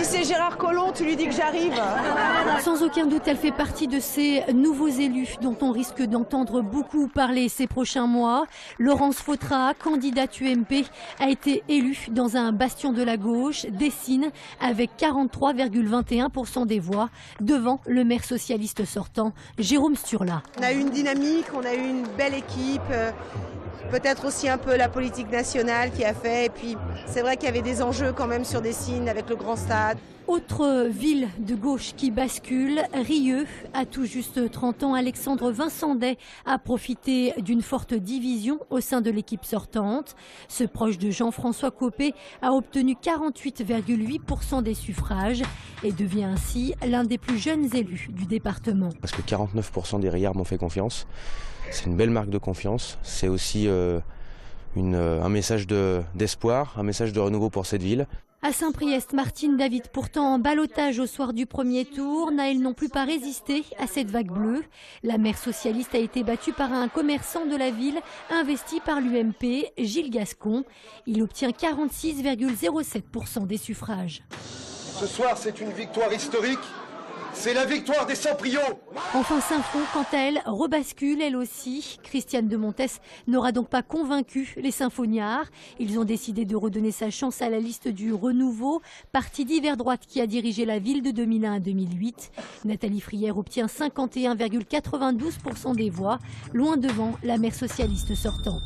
Si c'est Gérard Collomb, tu lui dis que j'arrive. Sans aucun doute, elle fait partie de ces nouveaux élus dont on risque d'entendre beaucoup parler ces prochains mois. Laurence Fautra, candidate UMP, a été élue dans un bastion de la gauche, Dessines, avec 43,21% des voix, devant le maire socialiste sortant, Jérôme Sturla. On a eu une dynamique, on a eu une belle équipe. Peut-être aussi un peu la politique nationale qui a fait. Et puis c'est vrai qu'il y avait des enjeux quand même sur Dessines avec le grand stade. Autre ville de gauche qui bascule, Rieux. À tout juste 30 ans, Alexandre Vincendet a profité d'une forte division au sein de l'équipe sortante. Ce proche de Jean-François Copé a obtenu 48,8% des suffrages et devient ainsi l'un des plus jeunes élus du département. Parce que 49% des Riards m'ont fait confiance. C'est une belle marque de confiance. C'est aussi un message d'espoir, un message de renouveau pour cette ville. À Saint-Priest, Martine David, pourtant en ballottage au soir du premier tour, n'a elle non plus pas résisté à cette vague bleue. La maire socialiste a été battue par un commerçant de la ville investi par l'UMP, Gilles Gascon. Il obtient 46,07% des suffrages. Ce soir, c'est une victoire historique. C'est la victoire des Saint-Prions. Enfin, Saint-Fond, quant à elle, rebascule elle aussi. Christiane de Montes n'aura donc pas convaincu les symphoniards. Ils ont décidé de redonner sa chance à la liste du Renouveau, parti d'hiver droite qui a dirigé la ville de 2001 à 2008. Nathalie Frière obtient 51,92% des voix, loin devant la maire socialiste sortante.